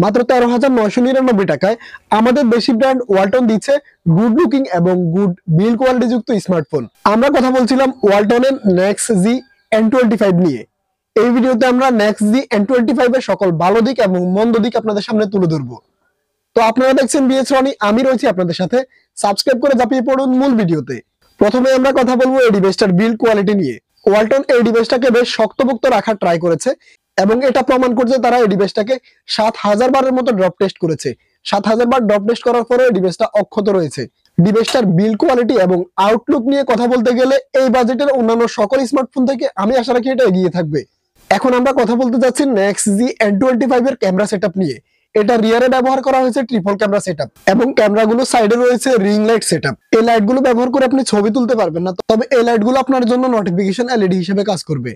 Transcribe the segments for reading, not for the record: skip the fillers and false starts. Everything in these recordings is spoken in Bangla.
মাত্র 13,999 টাকায় আমাদের দেশি ব্র্যান্ড ওয়ালটন দিচ্ছে গুড লুকিং এবং গুড বিল্ড কোয়ালিটি যুক্ত স্মার্টফোন। আমরা কথা বলছিলাম ওয়ালটনের নেক্স জি N25 নিয়ে। এই ভিডিওতে আমরা নেক্স জি N25 এর সকল ভালো দিক এবং মন্দ দিক আপনাদের সামনে তুলে ধরবো। তো আপনারা দেখছেন বিএস রনি, আমি রয়েছি আপনাদের সাথে। সাবস্ক্রাইব করে ঝাঁপিয়ে পড়ুন মূল ভিডিওতে। প্রথমে আমরা কথা বলবো এই ডিভাইসটার বিল্ড কোয়ালিটি নিয়ে। ওয়ালটন এই ডিভাইসটাকে বেশ শক্তপোক্ত রাখার ট্রাই করেছে এবং এটা প্রমাণ করছে তারা এই ডিভাইসটাকে 7,000 বারের মতো ড্রপ টেস্ট করেছে। 7,000 বার ড্রপ টেস্ট করার পরে এই ডিভাইসটা অক্ষত রয়েছে। ডিভাইসটার বিল্ড কোয়ালিটি এবং আউটলুক নিয়ে কথা বলতে গেলে এই বাজেটের অন্যান্য সকল স্মার্টফোন থেকে আমি আশা রাখি এটা এগিয়ে থাকবে। এখন আমরা কথা বলতে যাচ্ছি নেক্স জি N25 এর ক্যামেরা সেটআপ নিয়ে। এটা রিয়ারে ব্যবহার করা হয়েছে ট্রিপল ক্যামেরা সেটআপ এবং ক্যামেরাগুলো সাইডে রয়েছে রিং লাইট সেটআপ। এই লাইটগুলো ব্যবহার করে আপনি ছবি তুলতে পারবেন না, তবে এই লাইটগুলো আপনার জন্য নোটিফিকেশন এলইডি হিসেবে কাজ করবে।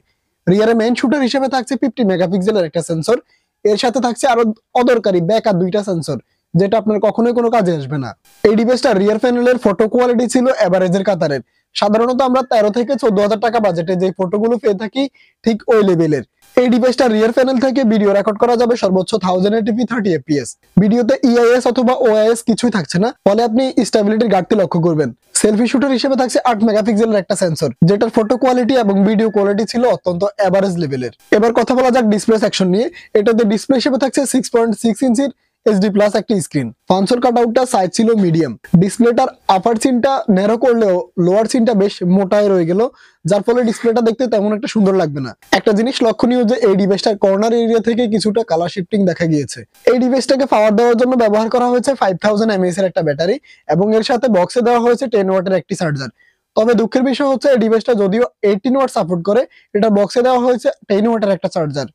রিয়ারে মেইন শুটার হিসেবে থাকছে 50 মেগাপিক্সেলের একটা সেন্সর। এর সাথে থাকছে আরো অদরকারি ব্যাকআপ দুইটা সেন্সর, যেটা আপনার কখনোই কোনো কাজে আসবে না। এই ডিভাইসটা রিয়ার প্যানেলের ফটো কোয়ালিটি ছিল এভারেজের কাতারের। সাধারণত আমরা 13 থেকে 14,000 টাকা বাজেটে যে ফটোগুলো পেয়ে থাকি ঠিক ওই লেভেলের। এই ডিভাইসটা রিয়ার প্যানেল থেকে ভিডিও রেকর্ড করা যাবে সর্বোচ্চ 1080p 30fps। ভিডিওতে ইআইএস অথবা ওআইএস কিছুই থাকছে না, ফলে আপনি স্টেবিলিটির ঘাটতি লক্ষ্য করবেন। সেলফি শুটার হিসেবে থাকছে 8 মেগাপিক্সেলের একটা সেন্সর, যেটার ফটো কোয়ালিটি এবং ভিডিও কোয়ালিটি ছিল অত্যন্ত এভারেজ লেভেলের। এবার কথা বলা যাক ডিসপ্লে সেকশন নিয়ে। এটাতে ডিসপ্লে হিসেবে থাকছে 6.6 ইঞ্চির HD প্লাস একটি স্ক্রিন। কনসোল কাটআউটটা সাইজ ছিল মিডিয়াম। ডিসপ্লেটার আপার চিনটা ন্যারো করলেও লোয়ার চিনটা বেশ মোটায় রয়ে গেল, যার ফলে ডিসপ্লেটা দেখতে তেমন একটা সুন্দর লাগবে না। একটা জিনিস লক্ষণীয় যে এই ডিভাইসটার কর্নার এরিয়া থেকে কিছুটা কালার শিফটিং দেখা গিয়েছে। এই ডিভাইসটাকে পাওয়ার দেওয়ার জন্য ব্যবহার করা হয়েছে 5000 mAh এর একটা ব্যাটারি এবং এর সাথে বক্সে দেওয়া হয়েছে 10 ওয়াটের একটি চার্জার। তবে দুঃখের বিষয় হচ্ছে এই ডিভাইসটা যদিও 18 ওয়াট সাপোর্ট করে, এটা বক্সে দেওয়া হয়েছে 10 ওয়াটের একটা চার্জার।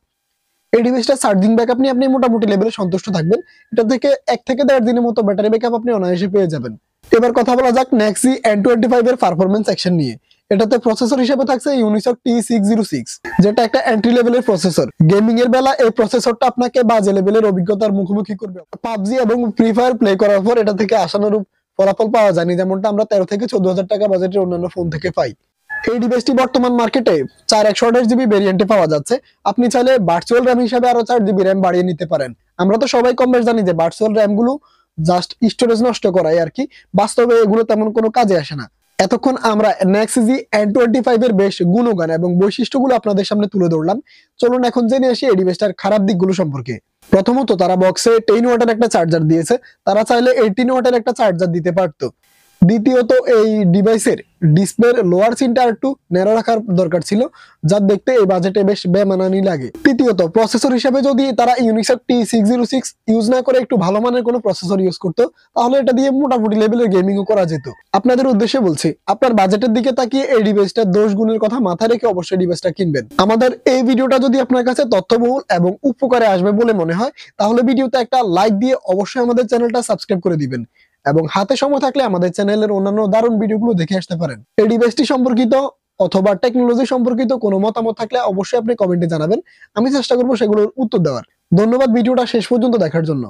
এই ডিভাইসটা চার্জিং ব্যাকআপ নিয়ে আপনি মোটামুটি লেভেলে সন্তুষ্ট থাকবেন। এটা থেকে 1 থেকে 1.5 দিনের মতো ব্যাটারি ব্যাকআপ আপনি অনায়াসে পেয়ে যাবেন। এবার কথা বলা যাক নেক্স জি N25 এর পারফরম্যান্স সেকশন নিয়ে। এটাতে প্রসেসর হিসেবে থাকছে ইউনিসক T606, যেটা একটা এন্ট্রি লেভেলের প্রসেসর। গেমিং এর বেলা এই প্রসেসরটা আপনাকে বাজে লেভেলের অভিজ্ঞতার মুখোমুখি করবে। পাবজি এবং ফ্রি ফায়ার প্লে করার পর এটা থেকে আশানুরূপ ফলাফল পাওয়া যায়নি, যেমনটা আমরা 13 থেকে 14,000 টাকা বাজেটের অন্যান্য ফোন থেকে পাই। এই ডিভাইসটি বর্তমান মার্কেটে 4128GB ভেরিয়েন্টে পাওয়া যাচ্ছে। আপনি চাইলে ভার্চুয়াল র্যাম হিসেবে আরো 4GB র্যাম বাড়িয়ে নিতে পারেন। আমরা তো সবাই কম বেশ জানি যে ভার্চুয়াল র্যাম গুলো জাস্ট স্টোরেজ নষ্ট করায় আর কি, বাস্তবে এগুলো তেমন কোনো কাজে আসে না। এতক্ষণ আমরা নেক্স জি N25 এর বেশ গুণগান এবং বৈশিষ্ট্যগুলো আপনাদের সামনে তুলে ধরলাম। চলুন এখন জেনে আসি এই ডিভাইসটার খারাপ দিকগুলো সম্পর্কে। প্রথমত, তারা বক্সে 10 ওয়াটের একটা চার্জার দিয়েছে, তারা চাইলে 18 ওয়াটের একটা চার্জার দিতে পারতো। দ্বিতীয়ত, এই ডিভাইসের ডিসপ্লের লোয়ার চিনটা একটু ন্যারো রাখার দরকার ছিল, যা দেখতে এই বাজেটে বেশ বেমানানি লাগে। তৃতীয়ত, প্রসেসর হিসেবে যদি তারা ইউনিসক T606 ইউজ না করে একটু ভালো মানের কোনো প্রসেসর ইউজ করতো, তাহলে এটা দিয়ে মোটামুটি লেভেলের গেমিংও করা যেত। আপনাদের উদ্দেশ্যে বলছি, আপনার বাজেটের দিকে তাকিয়ে এই ডিভাইসটার দোষ গুণের কথা মাথায় রেখে অবশ্যই ডিভাইসটা কিনবেন। আমাদের এই ভিডিওটা যদি আপনার কাছে তথ্যবহুল এবং উপকারে আসবে বলে মনে হয়, তাহলে ভিডিওতে একটা লাইক দিয়ে অবশ্যই আমাদের চ্যানেলটা সাবস্ক্রাইব করে দিবেন এবং হাতে সময় থাকলে আমাদের চ্যানেলের অন্যান্য দারুণ ভিডিওগুলো দেখে আসতে পারেন। এই ডিভাইসটি সম্পর্কিত অথবা টেকনোলজি সম্পর্কিত কোনো মতামত থাকলে অবশ্যই আপনি কমেন্টে জানাবেন। আমি চেষ্টা করবো সেগুলোর উত্তর দেওয়ার। ধন্যবাদ ভিডিওটা শেষ পর্যন্ত দেখার জন্য।